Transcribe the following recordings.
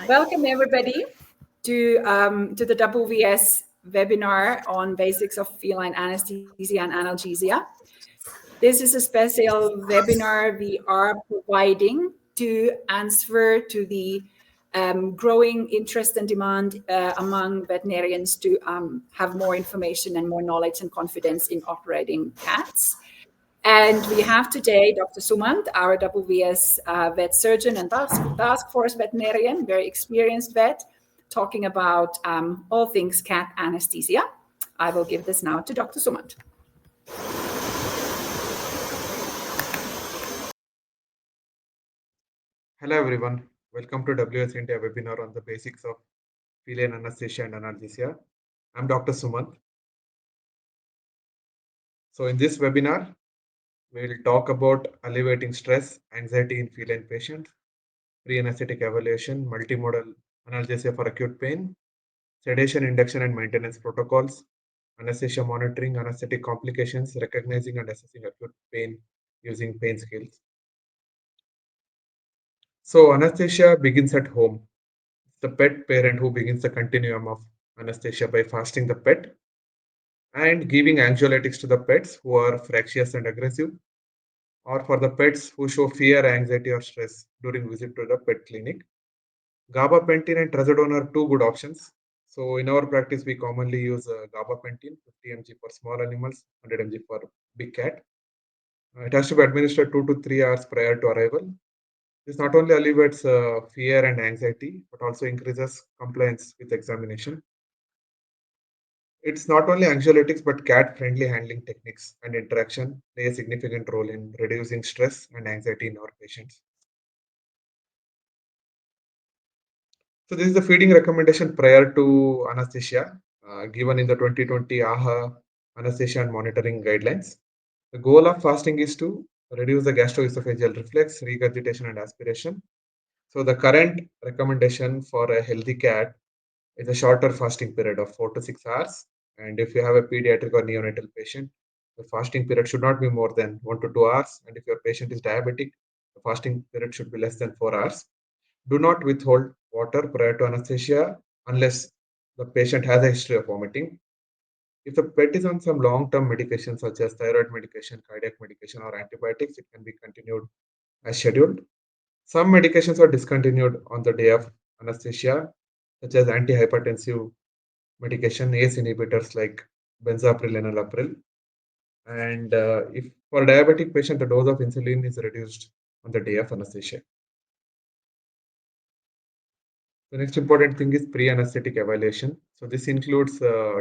Welcome everybody to the WVS webinar on basics of feline anesthesia and analgesia. This is a special webinar we are providing to answer to the growing interest and demand among veterinarians to have more information and more knowledge and confidence in operating cats. And we have today Dr. Sumant, our WVS vet surgeon and task force veterinarian, very experienced vet, talking about all things cat anesthesia. I will give this now to Dr. Sumant. Hello everyone, welcome to WS India webinar on the basics of feline anesthesia and analgesia. I'm Dr. Sumant. So in this webinar, we will talk about alleviating stress, anxiety in feline patients, pre-anesthetic evaluation, multimodal analgesia for acute pain, sedation, induction and maintenance protocols, anesthesia monitoring, anesthetic complications, recognizing and assessing acute pain using pain scales. So anesthesia begins at home. The pet parent who begins the continuum of anesthesia by fasting the pet and giving anxiolytics to the pets who are fractious and aggressive, or for the pets who show fear, anxiety, or stress during visit to the pet clinic. Gabapentin and trazodone are two good options. So in our practice, we commonly use gabapentin, 50 mg for small animals, 100 mg for big cat. It has to be administered 2 to 3 hours prior to arrival. This not only alleviates fear and anxiety, but also increases compliance with examination. It's not only anxiolytics, but cat-friendly handling techniques and interaction play a significant role in reducing stress and anxiety in our patients. So this is the feeding recommendation prior to anesthesia, given in the 2020 AHA anesthesia and monitoring guidelines. The goal of fasting is to reduce the gastroesophageal reflex, regurgitation, and aspiration. So the current recommendation for a healthy cat is a shorter fasting period of 4 to 6 hours. And if you have a pediatric or neonatal patient, the fasting period should not be more than 1 to 2 hours. And if your patient is diabetic, the fasting period should be less than 4 hours. Do not withhold water prior to anesthesia unless the patient has a history of vomiting. If the pet is on some long-term medication such as thyroid medication, cardiac medication, or antibiotics, it can be continued as scheduled. Some medications are discontinued on the day of anesthesia, such as antihypertensive medication, ACE inhibitors like benzapril and enalapril. And if for a diabetic patient, the dose of insulin is reduced on the day of anesthesia. The next important thing is pre-anesthetic evaluation. So this includes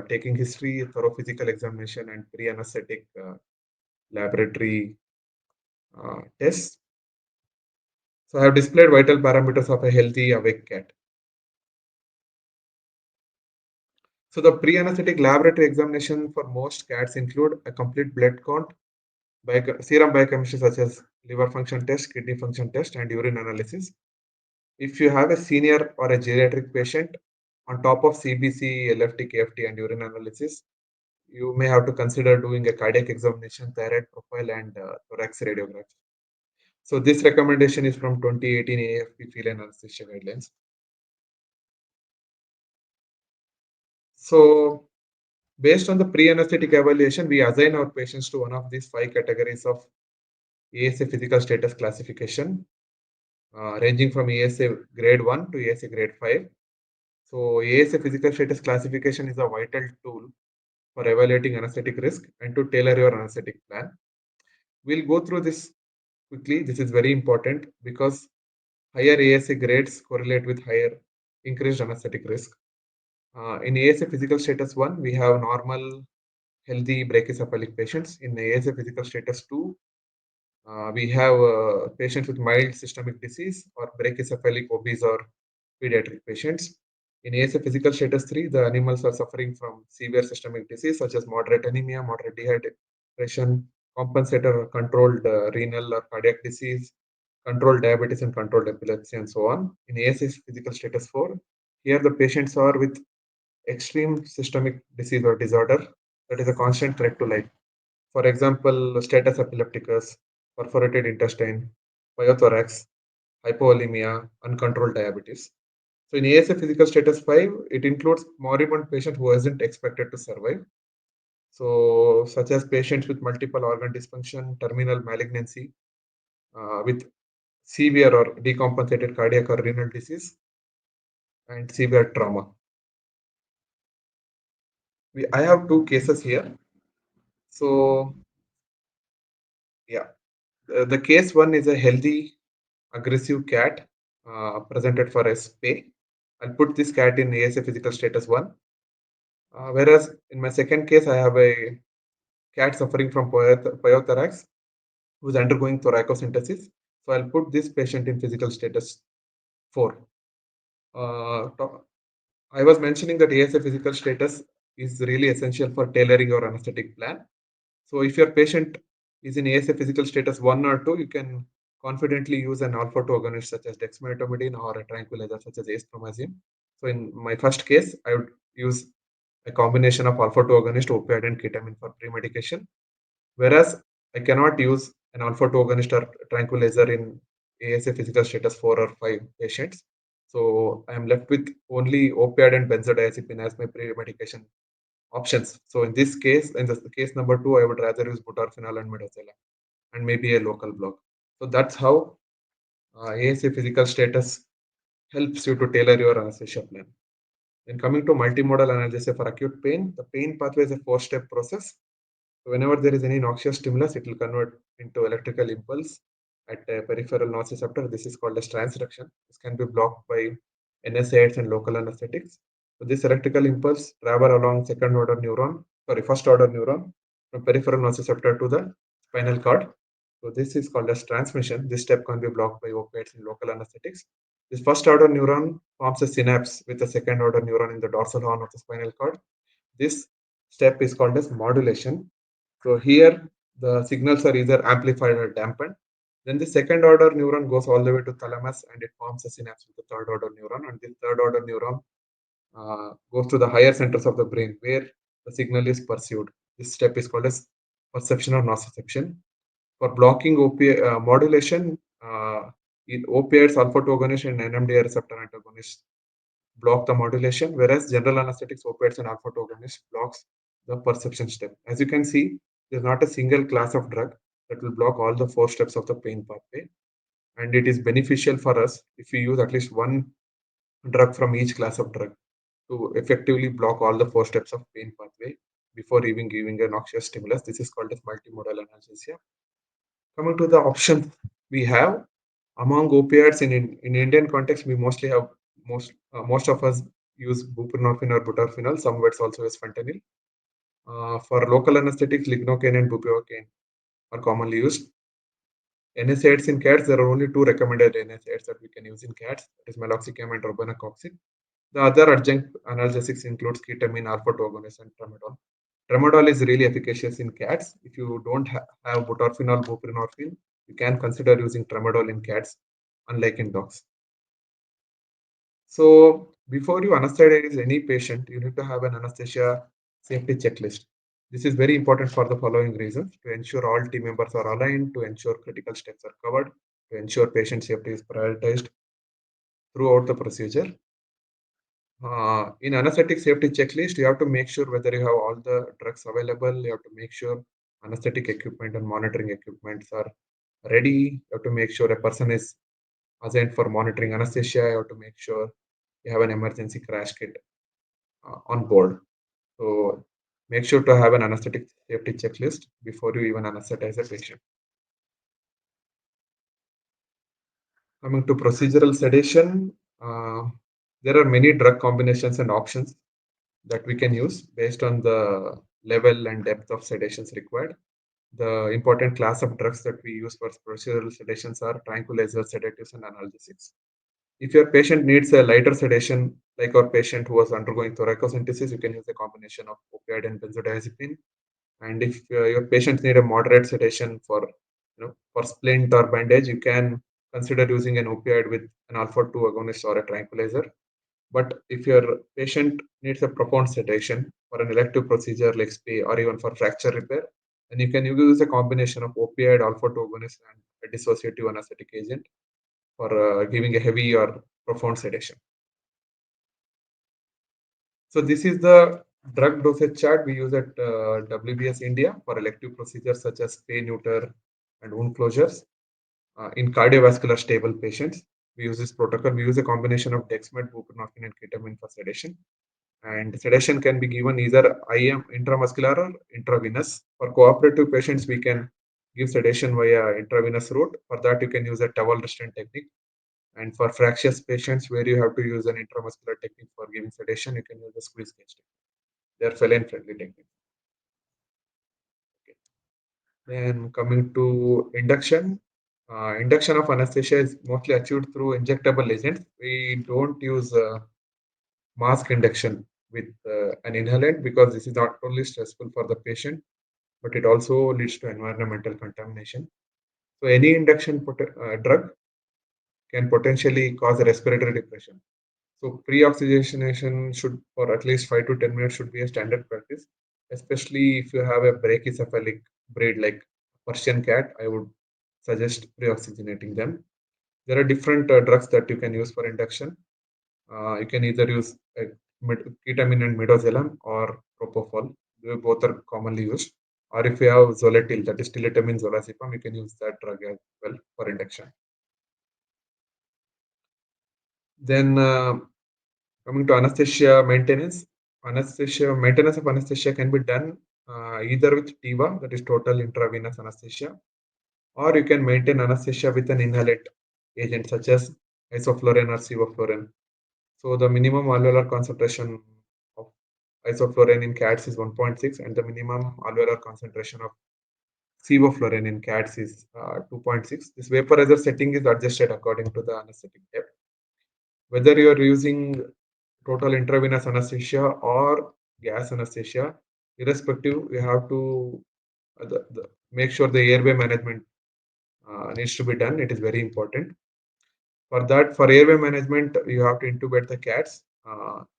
taking history, thorough physical examination, and pre-anesthetic laboratory tests. So I have displayed vital parameters of a healthy awake cat. So the pre-anesthetic laboratory examination for most cats include a complete blood count, serum biochemistry such as liver function test, kidney function test, and urine analysis. If you have a senior or a geriatric patient, on top of CBC, LFT, KFT, and urine analysis, you may have to consider doing a cardiac examination, thyroid profile, and thorax radiography. So this recommendation is from 2018 AFP feline anesthesia guidelines. So based on the pre-anesthetic evaluation, we assign our patients to one of these 5 categories of ASA physical status classification, ranging from ASA grade 1 to ASA grade 5. So ASA physical status classification is a vital tool for evaluating anesthetic risk and to tailor your anesthetic plan. We'll go through this quickly. This is very important because higher ASA grades correlate with higher increased anesthetic risk. In ASA physical status 1, we have normal, healthy brachycephalic patients. In ASA physical status 2, we have patients with mild systemic disease or brachycephalic, obese, or pediatric patients. In ASA physical status 3, the animals are suffering from severe systemic disease such as moderate anemia, moderate dehydration, compensator or controlled renal or cardiac disease, controlled diabetes and controlled epilepsy, and so on. In ASA physical status 4, here the patients are with extreme systemic disease or disorder that is a constant threat to life. For example, status epilepticus, perforated intestine, pyothorax, hypovolemia, uncontrolled diabetes. So in ASA physical status 5, it includes moribund patient who isn't expected to survive. So such as patients with multiple organ dysfunction, terminal malignancy, with severe or decompensated cardiac or renal disease, and severe trauma. I have two cases here. So yeah, the case one is a healthy, aggressive cat presented for a spay. I'll put this cat in ASA physical status 1. Whereas in my second case, I have a cat suffering from pyothorax who is undergoing thoracosynthesis. So I'll put this patient in physical status 4. I was mentioning that ASA physical status is really essential for tailoring your anesthetic plan. So if your patient is in ASA physical status 1 or 2, you can confidently use an alpha-2 agonist such as dexmedetomidine or a tranquilizer such as acepromazine. So in my first case, I would use a combination of alpha-2 agonist, opioid, and ketamine for pre-medication. Whereas I cannot use an alpha-2 agonist or tranquilizer in ASA physical status 4 or 5 patients. So I am left with only opioid and benzodiazepine as my pre-medication options. So in this case, in the case number 2, I would rather use butorphanol and midazolam and maybe a local block. So that's how ASA physical status helps you to tailor your anesthesia plan. Then coming to multimodal analgesia for acute pain, the pain pathway is a 4-step process. So whenever there is any noxious stimulus, it will convert into electrical impulse at a peripheral nociceptor. This is called as transduction. This can be blocked by NSAIDs and local anesthetics. So this electrical impulse travel along first order neuron from peripheral nociceptor to the spinal cord. So this is called as transmission. This step can be blocked by opiates and local anesthetics. This first order neuron forms a synapse with a second order neuron in the dorsal horn of the spinal cord. This step is called as modulation. So here the signals are either amplified or dampened. Then the second order neuron goes all the way to thalamus and it forms a synapse with the third order neuron. And the third order neuron goes to the higher centers of the brain where the signal is pursued. This step is called as perception or nociception. For blocking modulation, opiates, alpha-2 agonists, and NMDA receptor antagonists block the modulation, whereas general anesthetics, opiates, and alpha-2 agonists blocks the perception step. As you can see, there's not a single class of drug that will block all the 4 steps of the pain pathway. And it is beneficial for us if we use at least one drug from each class of drug to effectively block all the 4 steps of pain pathway before even giving a noxious stimulus. This is called as multimodal analgesia. Coming to the options we have, among opioids in Indian context, we mostly have most of us use buprenorphine or butorphanol. Some vets also use fentanyl. For local anesthetics, lignocaine and bupivacaine are commonly used. NSAIDs in cats, there are only 2 recommended NSAIDs that we can use in cats. That is meloxicam and robenacoxib. The other adjunct analgesics includes ketamine, alpha-2 agonist, and tramadol. Tramadol is really efficacious in cats. If you don't have butorphanol, buprenorphine, you can consider using tramadol in cats, unlike in dogs. So before you anesthetize any patient, you need to have an anesthesia safety checklist. This is very important for the following reasons: to ensure all team members are aligned, to ensure critical steps are covered, to ensure patient safety is prioritized throughout the procedure. In anesthetic safety checklist, you have to make sure whether you have all the drugs available. You have to make sure anesthetic equipment and monitoring equipments are ready. You have to make sure a person is assigned for monitoring anesthesia. You have to make sure you have an emergency crash kit on board. So make sure to have an anesthetic safety checklist before you even anesthetize a patient. Coming to procedural sedation, there are many drug combinations and options that we can use based on the level and depth of sedations required. The important class of drugs that we use for procedural sedations are tranquilizers, sedatives, and analgesics. If your patient needs a lighter sedation, like our patient who was undergoing thoracosynthesis, you can use a combination of opioid and benzodiazepine. And if your patients need a moderate sedation for splint or bandage, you can consider using an opioid with an alpha-2 agonist or a tranquilizer. But if your patient needs a profound sedation for an elective procedure like spay or even for fracture repair, then you can use a combination of opioid, alpha-2 agonist, and a dissociative anesthetic agent for giving a heavy or profound sedation. So this is the drug dosage chart we use at WBS India for elective procedures such as spay neuter and wound closures. In cardiovascular stable patients, we use this protocol. We use a combination of dexmed, buprenorphine, and ketamine for sedation. And sedation can be given either IM intramuscular or intravenous. For cooperative patients, we can give sedation via intravenous route. For that, you can use a towel restraint technique. And for fractious patients where you have to use an intramuscular technique for giving sedation, you can use a squeeze cage technique. They are feline friendly techniques. Okay. Then coming to induction, induction of anesthesia is mostly achieved through injectable agents. We don't use mask induction with an inhalant because this is not only stressful for the patient, but it also leads to environmental contamination. So any induction drug can potentially cause a respiratory depression. So pre-oxygenation should, for at least 5 to 10 minutes, should be a standard practice, especially if you have a brachycephalic breed like Persian cat. I would suggest pre-oxygenating them. There are different drugs that you can use for induction. You can either use ketamine and midazolam or propofol. They both are commonly used. Or if you have zolatil, that is tiletamine zolazepam, you can use that drug as well for induction. Then coming to anesthesia maintenance, maintenance of anesthesia can be done either with TIVA, that is total intravenous anesthesia, or you can maintain anesthesia with an inhalate agent such as isoflurane or sevoflurane. So the minimum alveolar concentration of isoflurane in cats is 1.6, and the minimum alveolar concentration of sevoflurane in cats is 2.6. This vaporizer setting is adjusted according to the anesthetic depth. Whether you are using total intravenous anesthesia or gas anesthesia, irrespective, you have to make sure the airway management needs to be done. It is very important. For that, for airway management, you have to intubate the cats.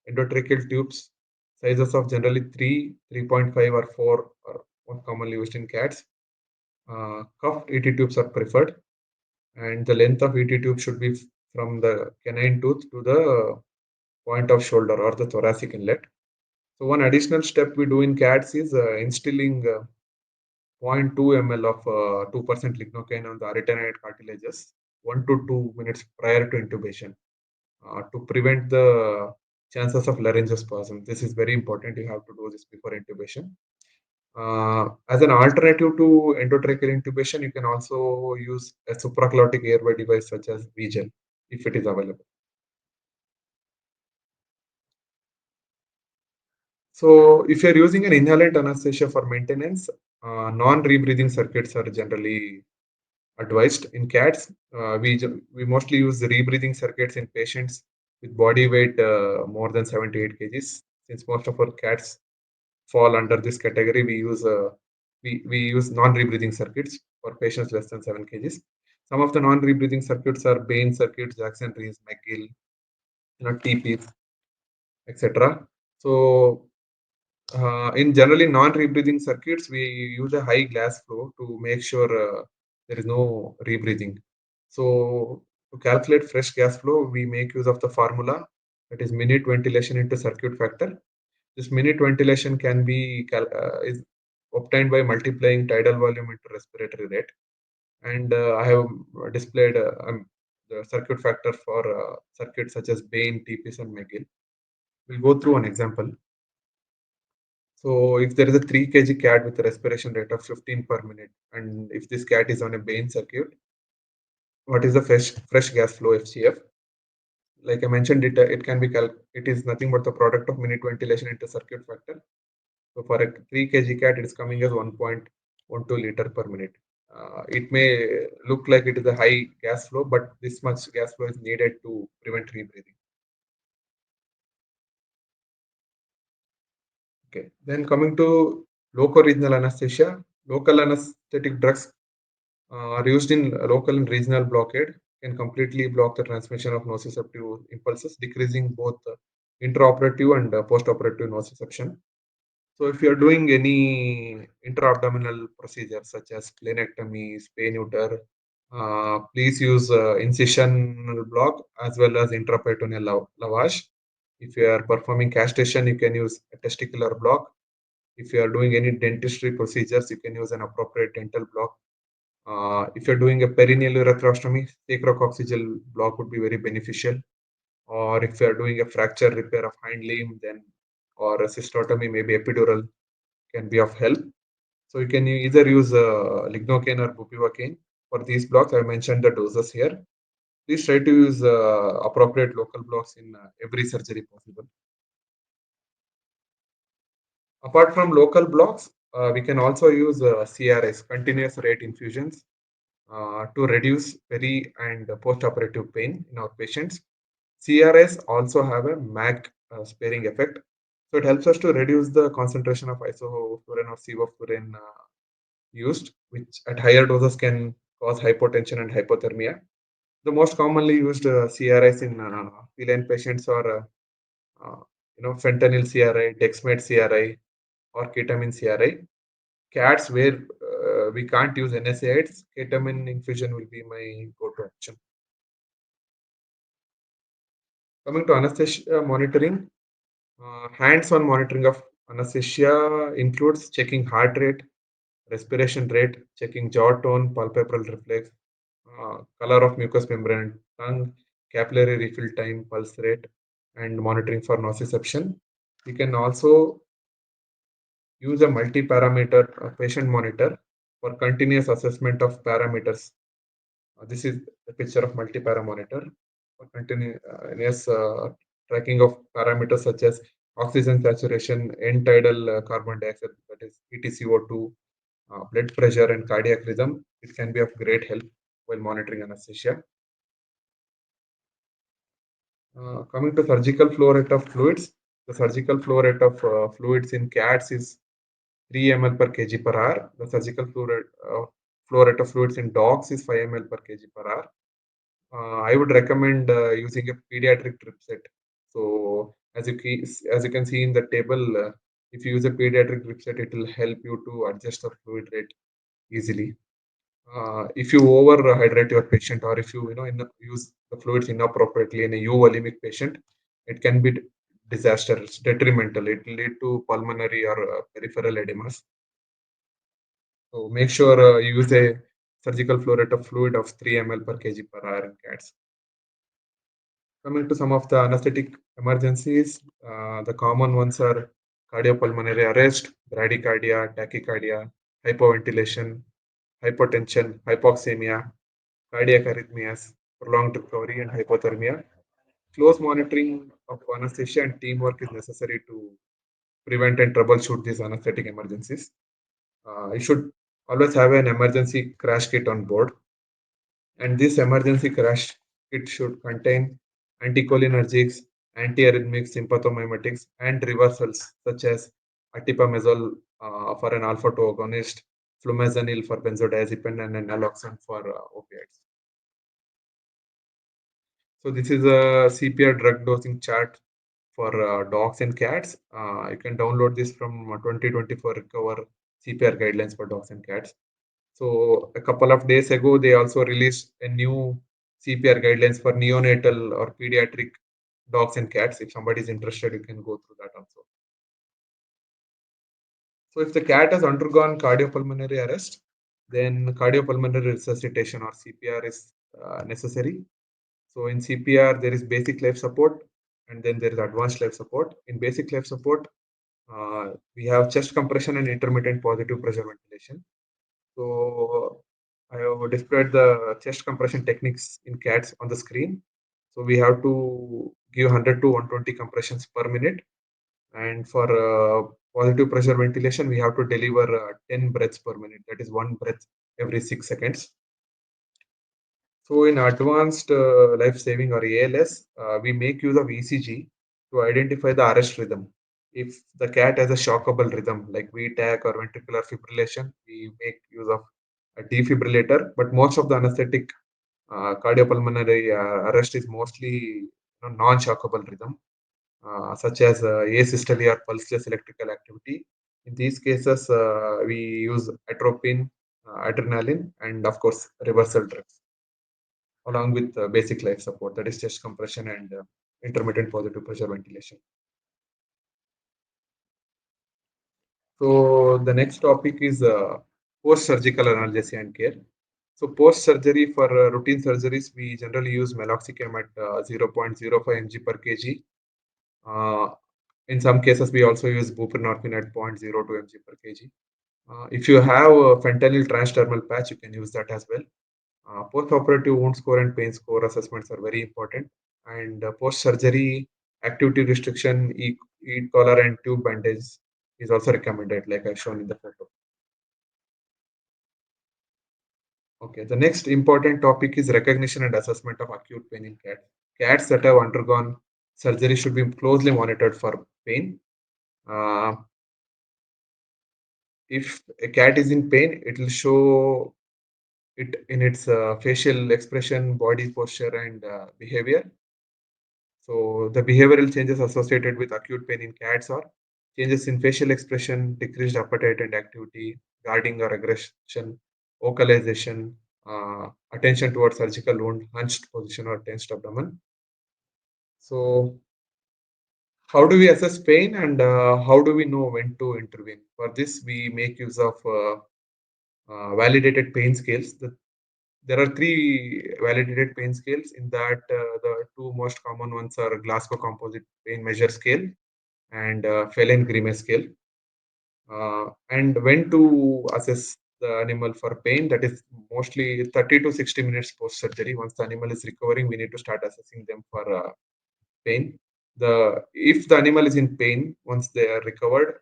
Endotracheal tubes, sizes of generally 3, 3.5 or 4 are most commonly used in cats. Cuffed ET tubes are preferred, and the length of ET tube should be from the canine tooth to the point of shoulder or the thoracic inlet. So one additional step we do in cats is instilling 0.2 ml of 2% lignocaine on the arytenoid cartilages 1 to 2 minutes prior to intubation to prevent the chances of laryngospasm. This is very important. You have to do this before intubation. As an alternative to endotracheal intubation, you can also use a supraglottic airway device such as VGel if it is available. So if you're using an inhalant anesthesia for maintenance, non-rebreathing circuits are generally advised. In cats, we mostly use the rebreathing circuits in patients with body weight more than 78 kgs. Since most of our cats fall under this category, we use non-rebreathing circuits for patients less than 7 kgs. Some of the non-rebreathing circuits are Bain circuits, Jackson-Rees, McGill, TPs, etc. So in generally non-rebreathing circuits, we use a high gas flow to make sure there is no rebreathing. So to calculate fresh gas flow, we make use of the formula that is minute ventilation into circuit factor. This minute ventilation can be is obtained by multiplying tidal volume into respiratory rate. And I have displayed the circuit factor for circuits such as Bain, TPs, and McGill. We'll go through an example. So if there is a 3 kg cat with a respiration rate of 15 per minute, and if this cat is on a Bain circuit, what is the fresh gas flow FCF? Like I mentioned, it can be it is nothing but the product of minute ventilation into circuit factor. So for a 3 kg cat, it is coming as 1.12 liter per minute. It may look like it is a high gas flow, but this much gas flow is needed to prevent rebreathing. Okay, then coming to loco-regional anesthesia, local anesthetic drugs are used in local and regional blockade, can completely block the transmission of nociceptive impulses, decreasing both intraoperative and post-operative nociception. So if you are doing any intra-abdominal procedures such as splenectomy, spay neuter, please use incisional block as well as intraperitoneal lavage. If you are performing castration, you can use a testicular block. If you are doing any dentistry procedures, you can use an appropriate dental block. If you're doing a perineal ureterostomy, sacrococcygeal block would be very beneficial. Or if you're doing a fracture repair of hind limb, then or a cystotomy, maybe epidural can be of help. So you can either use lignocaine or bupivacaine. For these blocks, I mentioned the doses here. Please try to use appropriate local blocks in every surgery possible. Apart from local blocks, we can also use CRIs, continuous rate infusions, to reduce peri and post-operative pain in our patients. CRIs also have a MAC sparing effect. So it helps us to reduce the concentration of isoflurane or sevoflurane used, which at higher doses can cause hypotension and hypothermia. The most commonly used CRIs in feline patients are fentanyl CRI, dexmed CRI, or ketamine CRI. Cats where we can't use NSAIDs, ketamine infusion will be my go-to option. Coming to anesthesia monitoring, hands-on monitoring of anesthesia includes checking heart rate, respiration rate, checking jaw tone, palpebral reflex, color of mucous membrane, tongue, capillary refill time, pulse rate, and monitoring for nociception. We can also use a multi-parameter patient monitor for continuous assessment of parameters. This is a picture of multi-para monitor for continuous tracking of parameters such as oxygen saturation, end tidal carbon dioxide, that is EtCO2, blood pressure, and cardiac rhythm. It can be of great help while monitoring anesthesia. Coming to surgical flow rate of fluids, the surgical flow rate of fluids in cats is 3 ml per kg per hour. The surgical flow rate of fluids in dogs is 5 ml per kg per hour. I would recommend using a pediatric drip set. So as you can see in the table, if you use a pediatric drip set, it will help you to adjust the fluid rate easily. If you overhydrate your patient, or if you use the fluids inappropriately in a euvolemic patient, it can be disastrous, detrimental. It will lead to pulmonary or peripheral edemas. So make sure you use a surgical flow rate of fluid of 3 ml per kg per hour in cats. Coming to some of the anesthetic emergencies, the common ones are cardiopulmonary arrest, bradycardia, tachycardia, hypoventilation, hypotension, hypoxemia, cardiac arrhythmias, prolonged recovery, and hypothermia. Close monitoring of anesthesia and teamwork is necessary to prevent and troubleshoot these anesthetic emergencies. You should always have an emergency crash kit on board, and this emergency crash kit should contain anticholinergics, antiarrhythmics, sympathomimetics, and reversals such as atipamezole for an alpha-2 agonist, flumazenil for benzodiazepine, and naloxone for opioids. So this is a CPR drug dosing chart for dogs and cats. You can download this from 2024 Recover CPR guidelines for dogs and cats. So a couple of days ago, they also released a new CPR guidelines for neonatal or pediatric dogs and cats. If somebody is interested, you can go through that also. So if the cat has undergone cardiopulmonary arrest, then cardiopulmonary resuscitation or CPR is necessary. So in CPR, there is basic life support, and then there is advanced life support. In basic life support, we have chest compression and intermittent positive pressure ventilation. So I have displayed the chest compression techniques in cats on the screen. So we have to give 100 to 120 compressions per minute. And for positive pressure ventilation, we have to deliver 10 breaths per minute. That is one breath every 6 seconds. So in advanced life-saving or ALS, we make use of ECG to identify the arrest rhythm. If the cat has a shockable rhythm like VTAC or ventricular fibrillation, we make use of a defibrillator. But most of the anesthetic cardiopulmonary arrest is mostly non-shockable rhythm, such as asystole or pulseless electrical activity. In these cases, we use atropine, adrenaline, and of course reversal drugs, along with basic life support, that is chest compression and intermittent positive pressure ventilation. So the next topic is post-surgical analgesia and care. So post-surgery for routine surgeries, we generally use meloxicam at 0.05 mg per kg. In some cases, we also use buprenorphine at 0.02 mg per kg. If you have a fentanyl transdermal patch, you can use that as well. Post-operative wound score and pain score assessments are very important. And post-surgery activity restriction, e-collar and tube bandage is also recommended, like I've shown in the photo. Okay, the next important topic is recognition and assessment of acute pain in cats. Cats that have undergone surgery should be closely monitored for pain. Uh, if a cat is in pain, it will show it in its facial expression, body posture, and behavior. So the behavioral changes associated with acute pain in cats are changes in facial expression, decreased appetite and activity, guarding or aggression, vocalization, attention towards surgical wound, hunched position or tensed abdomen. So how do we assess pain and how do we know when to intervene? For this, we make use of validated pain scales. There are three validated pain scales. In that, the two most common ones are Glasgow Composite Pain Measure Scale and Feline Grimace Scale. And when to assess the animal for pain, that is mostly 30 to 60 minutes post surgery. Once the animal is recovering, we need to start assessing them for pain. If the animal is in pain once they are recovered,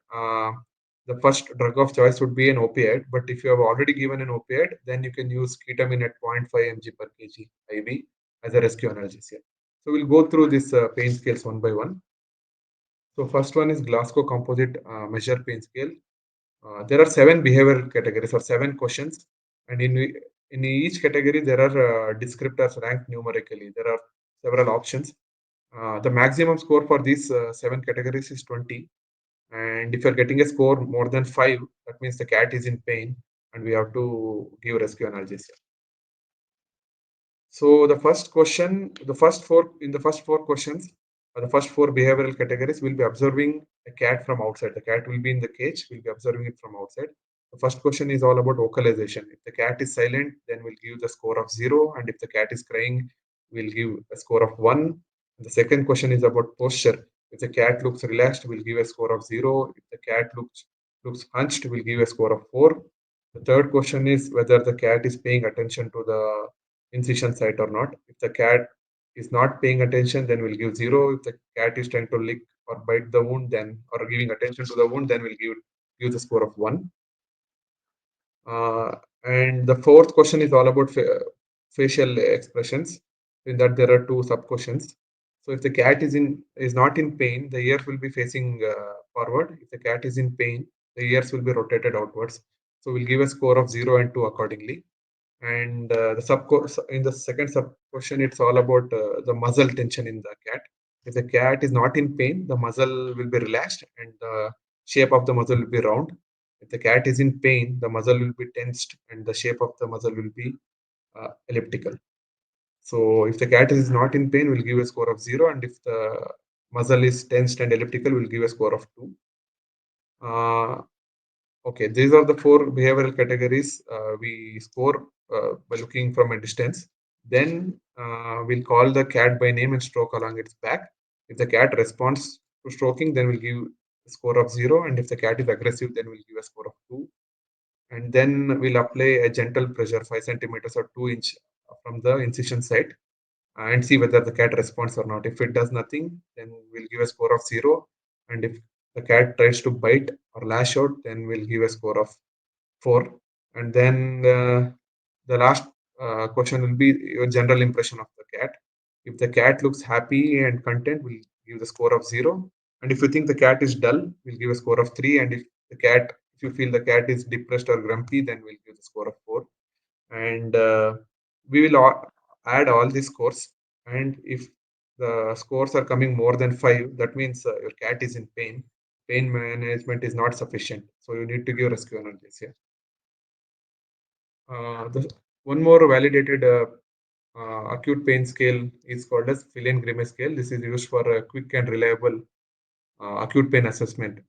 the first drug of choice would be an opioid. But if you have already given an opioid, then you can use ketamine at 0.5 mg per kg IV as a rescue analgesia. So we'll go through these pain scales one by one. So first one is Glasgow Composite Measure Pain Scale. There are 7 behavioral categories or 7 questions, and in each category there are descriptors ranked numerically. There are several options. The maximum score for these 7 categories is 20, and if you're getting a score more than 5, that means the cat is in pain and we have to give rescue analgesia. So the first question, the first four questions, the first 4 behavioral categories, will be observing a cat from outside. The cat will be in the cage, we'll be observing it from outside. The first question is all about vocalization. If the cat is silent, then we'll give the score of 0, and if the cat is crying, we'll give a score of 1. The second question is about posture. If the cat looks relaxed, we'll give a score of 0. If the cat looks hunched, we'll give a score of 4. The third question is whether the cat is paying attention to the incision site or not. If the cat is not paying attention, then we'll give 0. If the cat is trying to lick or bite the wound, then or giving attention to the wound, then we'll give the score of 1. And the fourth question is all about facial expressions. In that, there are 2 sub questions. So if the cat is not in pain, the ears will be facing forward. If the cat is in pain, the ears will be rotated outwards. So we'll give a score of 0 and 2 accordingly. And in the second sub question, it's all about the muzzle tension in the cat. If the cat is not in pain, the muzzle will be relaxed and the shape of the muzzle will be round. If the cat is in pain, the muzzle will be tensed and the shape of the muzzle will be elliptical. So if the cat is not in pain, we'll give a score of 0, and if the muzzle is tensed and elliptical, we'll give a score of 2. Okay, these are the 4 behavioral categories we score by looking from a distance. Then we'll call the cat by name and stroke along its back. If the cat responds to stroking, then we'll give a score of 0, and if the cat is aggressive, then we'll give a score of 2. And then we'll apply a gentle pressure, 5 centimeters or 2 inch from the incision site, and see whether the cat responds or not. If it does nothing, then we'll give a score of 0. And if the cat tries to bite or lash out, then we'll give a score of 4. And then the last question will be your general impression of the cat. If the cat looks happy and content, we'll give the score of 0. And if you think the cat is dull, we'll give a score of 3. And if you feel the cat is depressed or grumpy, then we'll give the score of 4. And we will add all these scores. And if the scores are coming more than 5, that means your cat is in pain. Pain management is not sufficient, so you need to give rescue analgesia. One more validated acute pain scale is called as Feline Grimace scale. This is used for a quick and reliable acute pain assessment,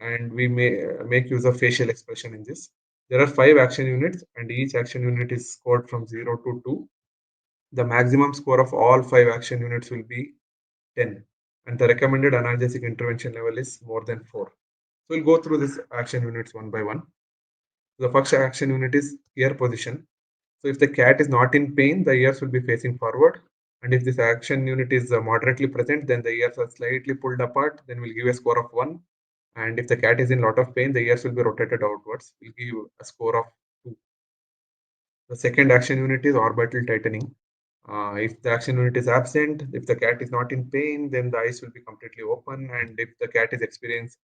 and we may make use of facial expression in this. There are 5 action units, and each action unit is scored from 0 to 2. The maximum score of all 5 action units will be 10, and the recommended analgesic intervention level is more than 4. So we'll go through these action units one by one. The first action unit is ear position. So if the cat is not in pain, the ears will be facing forward. And if this action unit is moderately present, then the ears are slightly pulled apart, then we'll give a score of 1. And if the cat is in lot of pain, the ears will be rotated outwards. We'll give a score of 2. The second action unit is orbital tightening. If the action unit is absent, if the cat is not in pain, then the eyes will be completely open. And if the cat is experiencing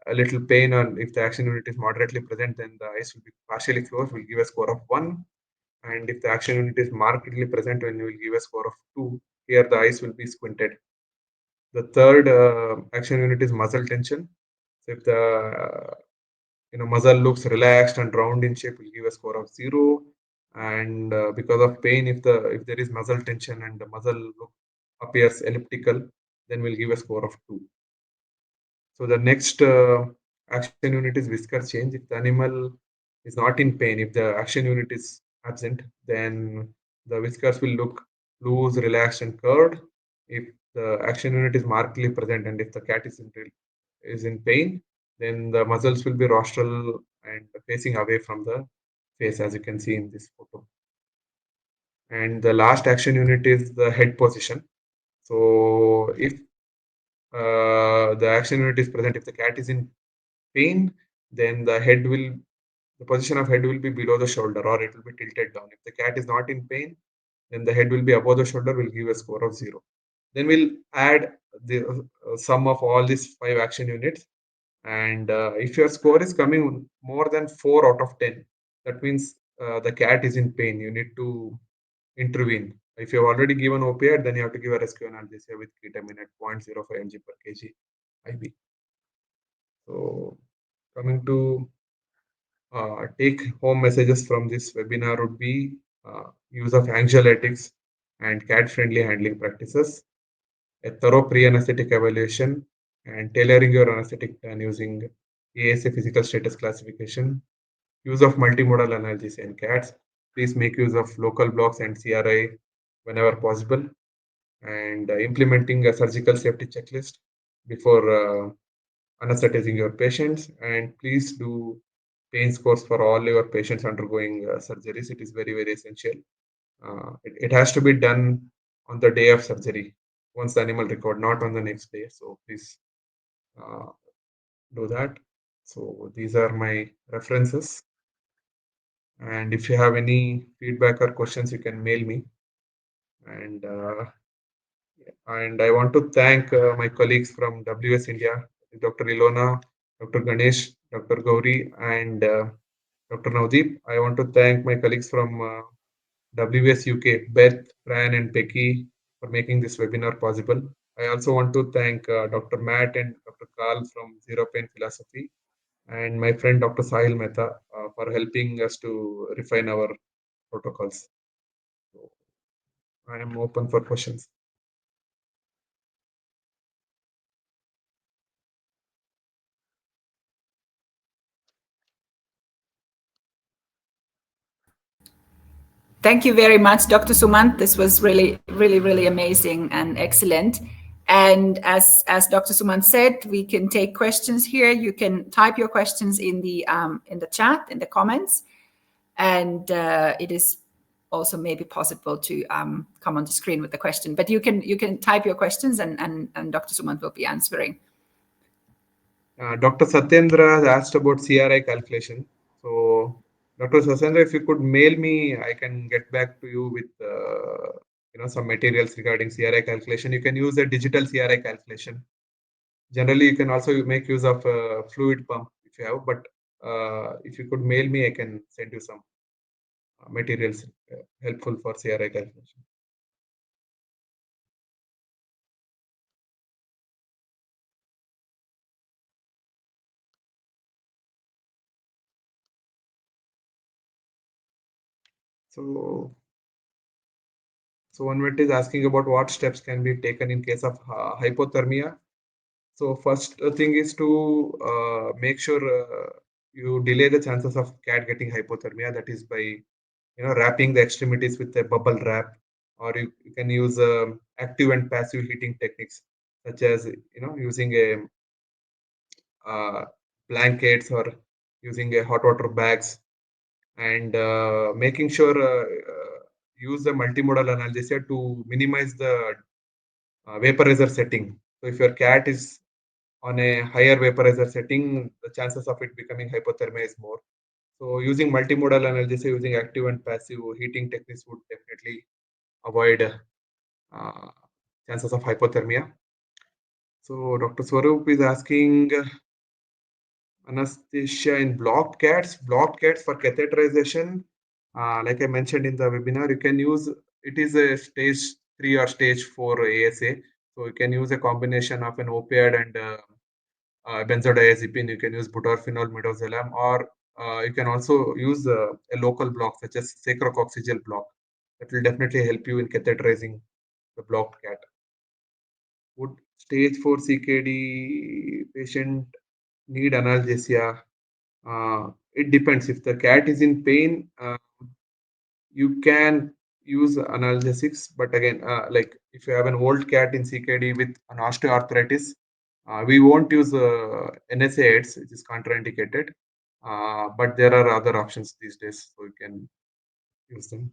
a little pain, or if the action unit is moderately present, then the eyes will be partially closed. We'll give a score of 1. And if the action unit is markedly present, when you will give a score of 2, here the eyes will be squinted. The third action unit is muscle tension. So if the muscle looks relaxed and round in shape, we'll give a score of 0. And because of pain, if there is muscle tension and the muscle look appears elliptical, then we'll give a score of 2. So the next action unit is whisker change. If the animal is not in pain, if the action unit is absent, then the whiskers will look loose, relaxed, and curved. If the action unit is markedly present, and if the cat is in pain, then the muscles will be rostral and facing away from the face, as you can see in this photo. And the last action unit is the head position. So if the action unit is present, if the cat is in pain, then the position of head will be below the shoulder, or it will be tilted down. If the cat is not in pain, then the head will be above the shoulder, will give a score of 0. Then we'll add the sum of all these 5 action units. And if your score is coming more than 4 out of 10, that means the cat is in pain. You need to intervene. If you have already given opiate, then you have to give a rescue analgesia with ketamine at 0.05 mg per kg IV. So coming to take home messages from this webinar would be use of anxiolytics and cat-friendly handling practices, a thorough pre-anesthetic evaluation, and tailoring your anesthetic plan using ASA physical status classification, use of multimodal analgesia in cats. Please make use of local blocks and CRI whenever possible, and implementing a surgical safety checklist before anesthetizing your patients. And please do pain scores for all your patients undergoing surgeries. It is very, very essential. It has to be done on the day of surgery, once the animal recovered, not on the next day. So please uh, do that. So these are my references. And if you have any feedback or questions, you can mail me. And I want to thank my colleagues from WS India, Dr. Ilona, Dr. Ganesh, Dr. Gauri, and Dr. Navdeep. I want to thank my colleagues from WS UK, Beth, Fran, and Becky, for making this webinar possible. I also want to thank Dr. Matt and Dr. Carl from Zero Pain Philosophy, and my friend Dr. Sahil Mehta for helping us to refine our protocols. So I am open for questions. Thank you very much, Dr. Sumant. This was really, really, really amazing and excellent. And as Dr. Sumant said, we can take questions here. You can type your questions in the chat, in the comments, and it is also maybe possible to come on the screen with the question. But you can type your questions, and Dr. Sumant will be answering. Dr. Satyendra has asked about CRI calculation. So, Dr. Satyendra, if you could mail me, I can get back to you with some materials regarding CRI calculation. You can use a digital CRI calculation. Generally, you can also make use of a fluid pump if you have. But if you could mail me, I can send you some materials helpful for CRI calculation. So So one minute is asking about what steps can be taken in case of hypothermia. So first thing is to make sure you delay the chances of cat getting hypothermia. That is by wrapping the extremities with a bubble wrap, or you can use active and passive heating techniques, such as using a blankets or using a hot water bags, and making sure use the multimodal analgesia to minimize the vaporizer setting. So if your cat is on a higher vaporizer setting, the chances of it becoming hypothermia is more. So using multimodal analgesia, using active and passive heating techniques would definitely avoid uh, chances of hypothermia. So Dr. Swarup is asking anesthesia in blocked cats for catheterization. Like I mentioned in the webinar, you can use it is a stage 3 or stage 4 ASA. So you can use a combination of an opioid and benzodiazepine. You can use butorphanol, midazolam, or you can also use a local block such as sacrococcygeal block. That will definitely help you in catheterizing the blocked cat. Would stage 4 CKD patient need analgesia? It depends. If the cat is in pain, you can use analgesics. But again, like if you have an old cat in CKD with an osteoarthritis, we won't use NSAIDs, which is contraindicated. But there are other options these days, so you can use them.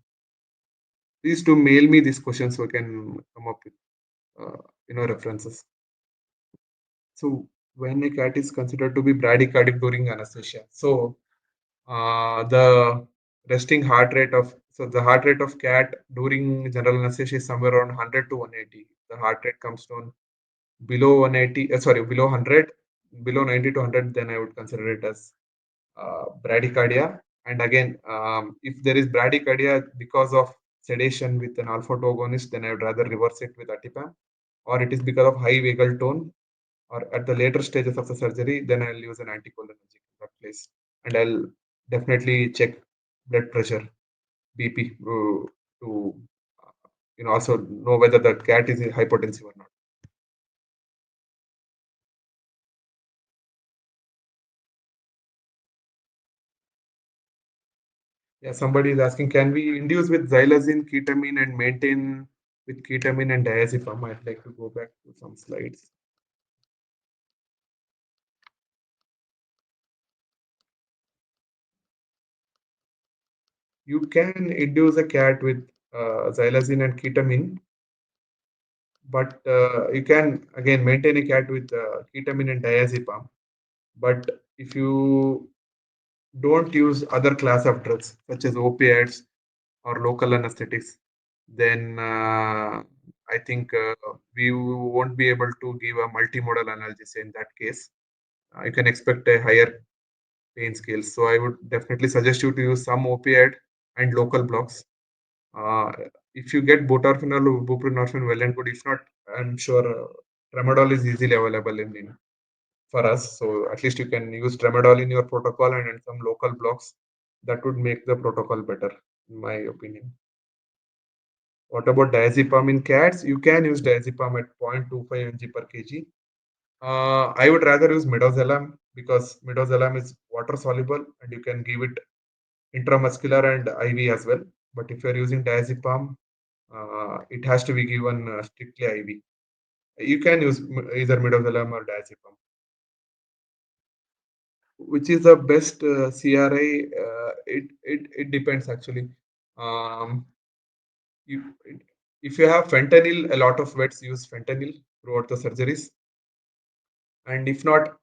Please do mail me these questions so I can come up with references. So when a cat is considered to be bradycardic during anesthesia, so the resting heart rate of the heart rate of cat during general anesthesia is somewhere around 100 to 180. The heart rate comes down below 180, below 100, below 90 to 100, then I would consider it as bradycardia. And again, if there is bradycardia because of sedation with an alpha 2 agonist, then I would rather reverse it with atipam. Or it is because of high vagal tone, or at the later stages of the surgery, then I'll use an anticholinergic in that place. And I'll definitely check blood pressure, BP, to also know whether the cat is hypotensive or not. Yeah, somebody is asking, can we induce with xylazine, ketamine, and maintain with ketamine and diazepam? I'd like to go back to some slides. You can induce a cat with xylazine and ketamine, but you can again maintain a cat with ketamine and diazepam. But if you don't use other class of drugs such as opiates or local anesthetics, then I think we won't be able to give a multimodal analgesia in that case. You can expect a higher pain scale. So I would definitely suggest you to use some opiate and local blocks. Uh, if you get butorphanol or buprenorphine, well and good. If not, I'm sure tramadol is easily available in for us. So at least you can use tramadol in your protocol and some local blocks. That would make the protocol better, in my opinion. What about diazepam in cats? You can use diazepam at 0.25 mg per kg. I would rather use midazolam because midazolam is water soluble and you can give it intramuscular and IV as well. But if you're using diazepam, it has to be given strictly IV. You can use either midazolam or diazepam. Which is the best CRI? It depends actually. Um, you, if you have fentanyl, a lot of vets use fentanyl throughout the surgeries. And if not,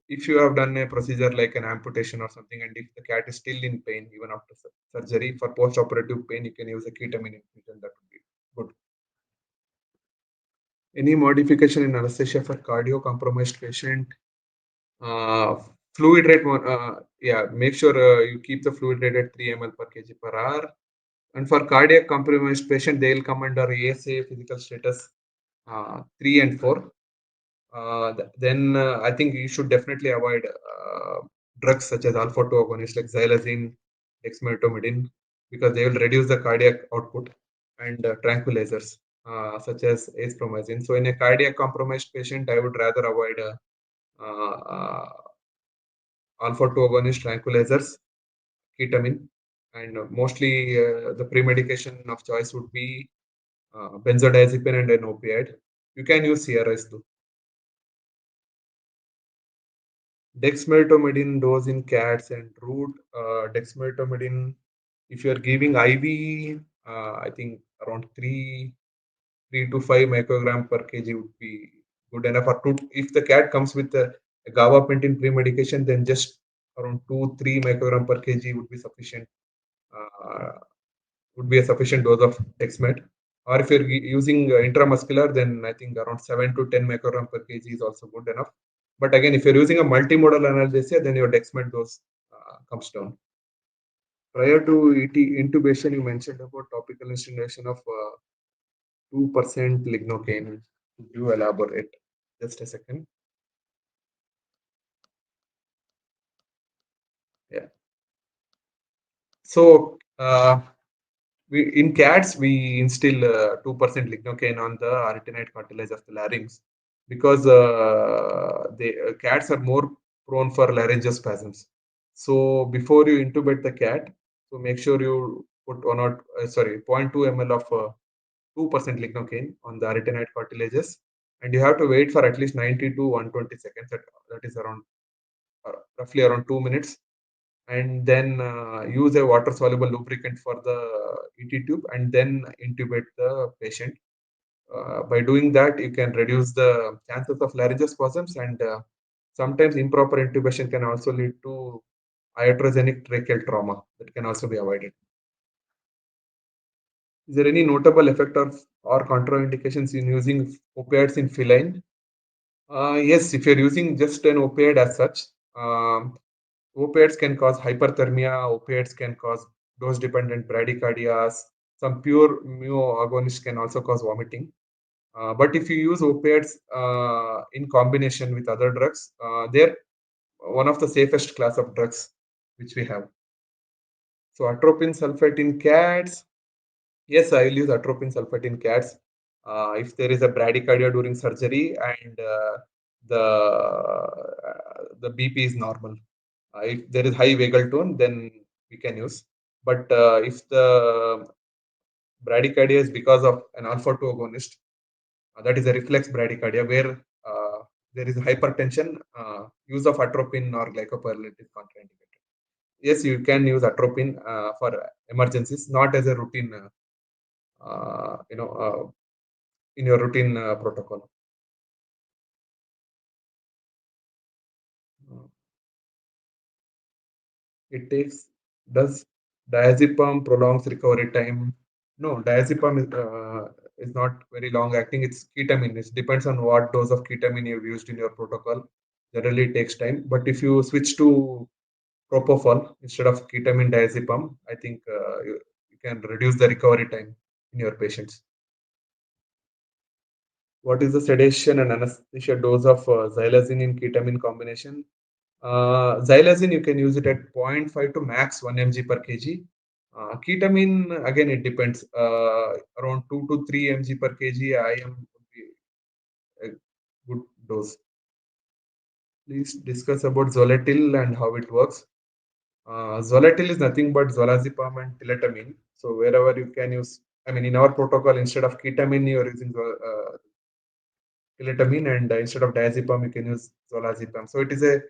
if you have done a procedure like an amputation or something, and if the cat is still in pain even after surgery, for post-operative pain, you can use a ketamine infusion. That would be good. Any modification in anesthesia for cardio compromised patient? Uh, Fluid rate, yeah, make sure you keep the fluid rate at 3 ml per kg per hour. And for cardiac compromised patient, they will come under ASA physical status 3 and 4. Then I think you should definitely avoid drugs such as alpha 2 agonists like xylazine, dexmedetomidine, because they will reduce the cardiac output. and tranquilizers such as acepromazine. So in a cardiac compromised patient, I would rather avoid alpha-2 agonist tranquilizers, ketamine, and mostly the pre-medication of choice would be benzodiazepine and an opioid. You can use CRIs too. Dexmedetomidine dose in cats and root dexmedetomidine. If you are giving IV, I think around 3 to 5 microgram per kg would be good enough. Or two, if the cat comes with a gabapentin pre-medication, then just around 2-3 microgram per kg would be sufficient. Would be a sufficient dose of dexmed. Or if you're using intramuscular, then I think around 7 to 10 microgram per kg is also good enough. But again, if you're using a multimodal analgesia, then your dexmed dose comes down. Prior to intubation, you mentioned about topical instillation of 2% lignocaine. Could you elaborate? Just a second. Yeah. So in cats, we instill 2% lignocaine on the arytenoid cartilage of the larynx because cats are more prone for laryngospasms. So before you intubate the cat, so make sure you put 0.2 ml of 2% lignocaine on the arytenoid cartilages, and you have to wait for at least 90 to 120 seconds. That is around roughly around 2 minutes, and then use a water soluble lubricant for the ET tube and then intubate the patient. By doing that, you can reduce the chances of laryngospasms, and sometimes improper intubation can also lead to iatrogenic tracheal trauma that can also be avoided. Is there any notable effect or contraindications in using opioids in feline? Yes, if you're using just an opioid as such, opioids can cause hyperthermia, opioids can cause dose-dependent bradycardias. Some pure mu agonists can also cause vomiting. But if you use opioids in combination with other drugs, they're one of the safest class of drugs which we have. So atropine sulfate in cats. Yes, I will use atropine sulfate in cats if there is a bradycardia during surgery and the BP is normal. If there is high vagal tone, then we can use. But if the bradycardia is because of an alpha-2 agonist, that is a reflex bradycardia where there is hypertension, use of atropine or glycopyrrolate is contraindicated. Yes, you can use atropine for emergencies, not as a routine, in your routine protocol. It takes, does diazepam prolongs recovery time? No, diazepam is not very long acting. It's ketamine. It depends on what dose of ketamine you've used in your protocol. Generally, it takes time. But if you switch to propofol instead of ketamine diazepam, I think you can reduce the recovery time in your patients. What is the sedation and anesthesia dose of xylazine in ketamine combination? Xylazine, you can use it at 0.5 to max 1 mg per kg. Ketamine, again, it depends. Around 2 to 3 mg per kg, IM would be a good dose. Please discuss about Zolatil and how it works. Zolatil is nothing but zolazepam and tilatamine. So wherever you can use, in our protocol, instead of ketamine, you are using tilatamine, and instead of diazepam, you can use zolazepam. So it is a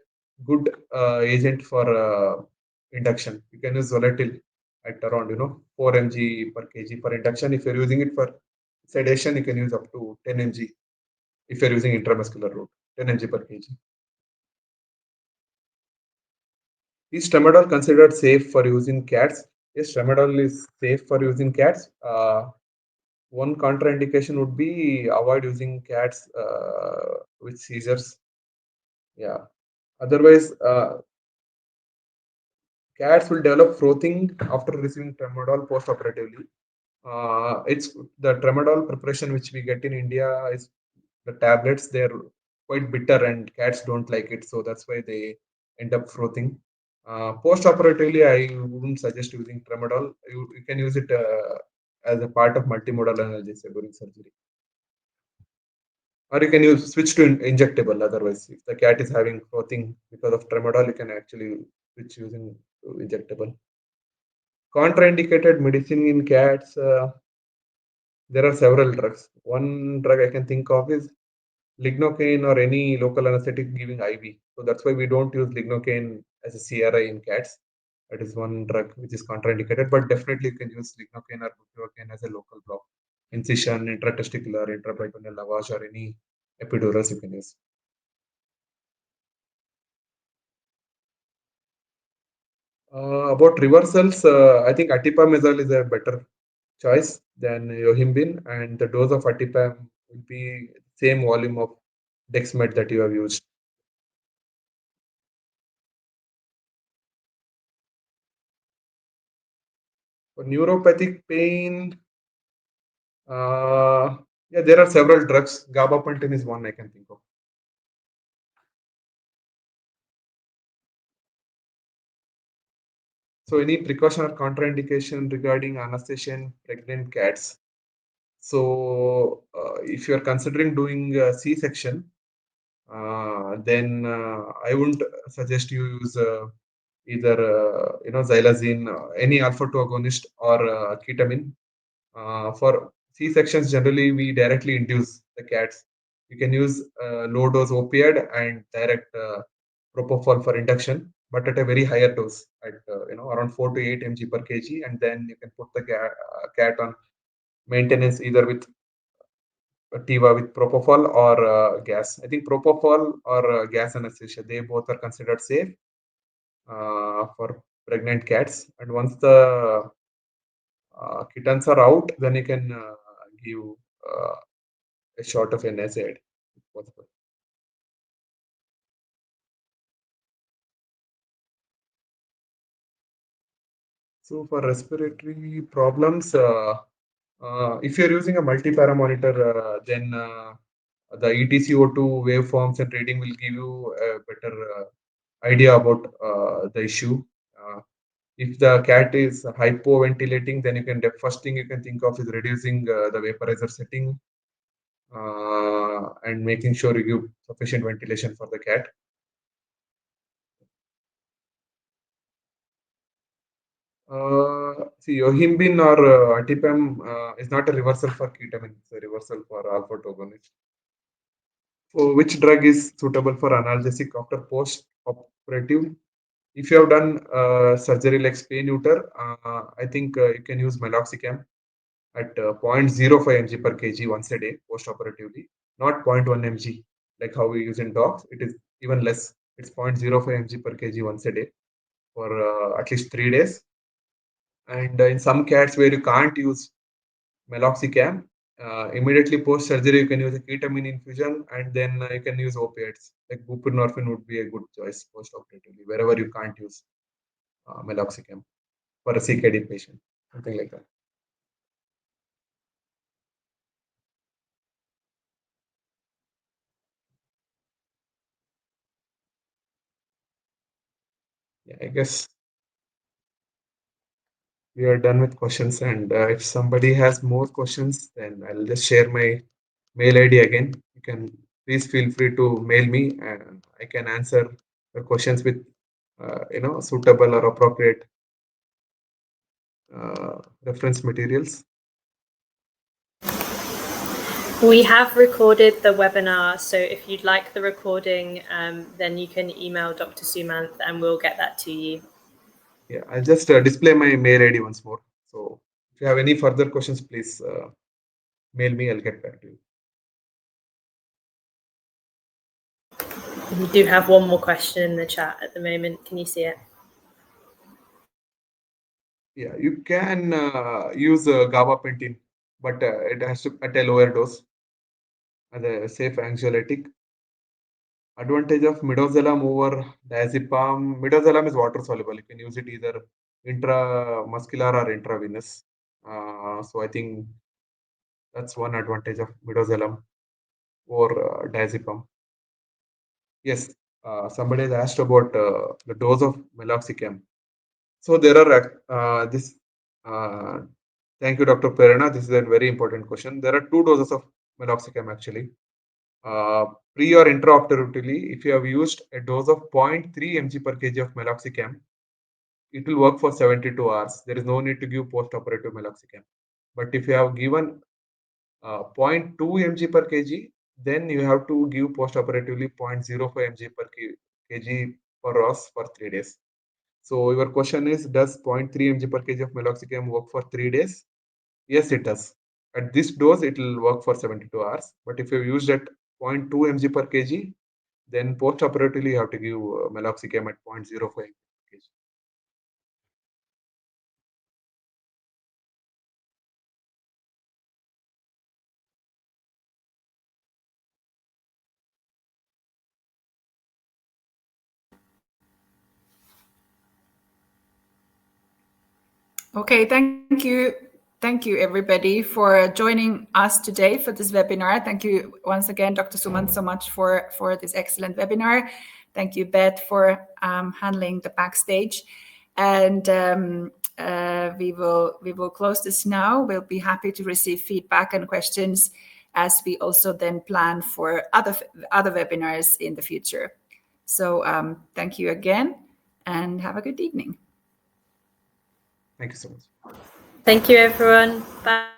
good agent for induction. You can use Zolatil at around 4 mg per kg for induction. If you're using it for sedation, you can use up to 10 mg if you're using intramuscular route, 10 mg per kg. Is tramadol considered safe for using cats? Yes, tramadol is safe for using cats. One contraindication would be avoid using cats with seizures. Yeah. Otherwise, cats will develop frothing after receiving tramadol post-operatively. It's the tramadol preparation which we get in India is the tablets. They're quite bitter and cats don't like it, so that's why they end up frothing. Post-operatively, I wouldn't suggest using tramadol. You can use it as a part of multimodal analgesia during surgery. Or you can use switch to injectable. Otherwise, if the cat is having frothing because of tramadol, you can actually switch using injectable. Contraindicated medicine in cats. There are several drugs. One drug I can think of is lignocaine or any local anesthetic giving IV. So that's why we don't use lignocaine as a CRI in cats. That is one drug which is contraindicated, but definitely you can use lignocaine or bupivacaine as a local block. Incision, intratesticular, intraperitoneal lavage, or any epidurals you can use. About reversals, I think atipamezole is a better choice than yohimbine, and the dose of atipam will be same volume of dexmed that you have used. For neuropathic pain, yeah, there are several drugs. Gabapentin is one I can think of. So, any precaution or contraindication regarding anesthesia in pregnant cats? So, if you are considering doing a C-section, then I wouldn't suggest you use either xylazine, any alpha-2 agonist, or ketamine. For C-sections, generally we directly induce the cats. You can use low-dose opioid and direct propofol for induction, but at a very higher dose, at around 4 to 8 mg per kg, and then you can put the cat on maintenance either with Tiva with propofol or gas. I think propofol or gas anesthesia, they both are considered safe for pregnant cats. And once the kittens are out, then you can give a shot of NSAID if possible. So for respiratory problems, if you're using a multi-para monitor, then the ETCO2 waveforms and reading will give you a better idea about the issue. If the cat is hypoventilating, then you can first thing you can think of is reducing the vaporizer setting and making sure you give sufficient ventilation for the cat. See, yohimbine or atipam is not a reversal for ketamine; it's a reversal for alpha-2 So, which drug is suitable for analgesic after post-operative? If you have done surgery like spay neuter, I think you can use meloxicam at 0.05 mg per kg once a day post-operatively, not zero point 0.1 mg like how we use in dogs. It is even less. It's 0.05 mg per kg once a day for at least 3 days. And in some cats where you can't use meloxicam, immediately post surgery you can use a ketamine infusion, and then you can use opioids like buprenorphine would be a good choice post operatively wherever you can't use meloxicam for a CKD patient, something like that. Yeah, I guess we are done with questions, and if somebody has more questions, then I'll just share my mail ID again. You can please feel free to mail me, and I can answer the questions with suitable or appropriate reference materials. We have recorded the webinar, so if you'd like the recording, then you can email Dr. Sumanth and we'll get that to you. Yeah, I'll just display my mail ID once more. So if you have any further questions, please mail me. I'll get back to you. We do have one more question in the chat at the moment. Can you see it? Yeah, you can use gabapentin, but it has to at a lower dose as a safe anxiolytic. Advantage of midazolam over diazepam. Midazolam is water soluble. You can use it either intramuscular or intravenous. So I think that's one advantage of midazolam over diazepam. Yes, somebody has asked about the dose of meloxicam. So there are Thank you, Dr. Prerna. This is a very important question. There are 2 doses of meloxicam actually. Pre or intraoperatively, if you have used a dose of 0.3 mg per kg of meloxicam, it will work for 72 hours. There is no need to give post-operative meloxicam. But if you have given 0.2 mg per kg, then you have to give post-operatively 0.05 mg per kg per hours for 3 days. So your question is, does 0.3 mg per kg of meloxicam work for 3 days? Yes, it does. At this dose, it will work for 72 hours. But if you used at 0.2 mg per kg, then post-operatively you have to give meloxicam at 0.05 mg per kg. Okay, thank you. Thank you, everybody, for joining us today for this webinar. Thank you once again, Dr. Sumant, so much for this excellent webinar. Thank you, Beth, for handling the backstage. And we will close this now. We'll be happy to receive feedback and questions as we also then plan for other webinars in the future. So thank you again, and have a good evening. Thank you so much. Thank you, everyone. Bye.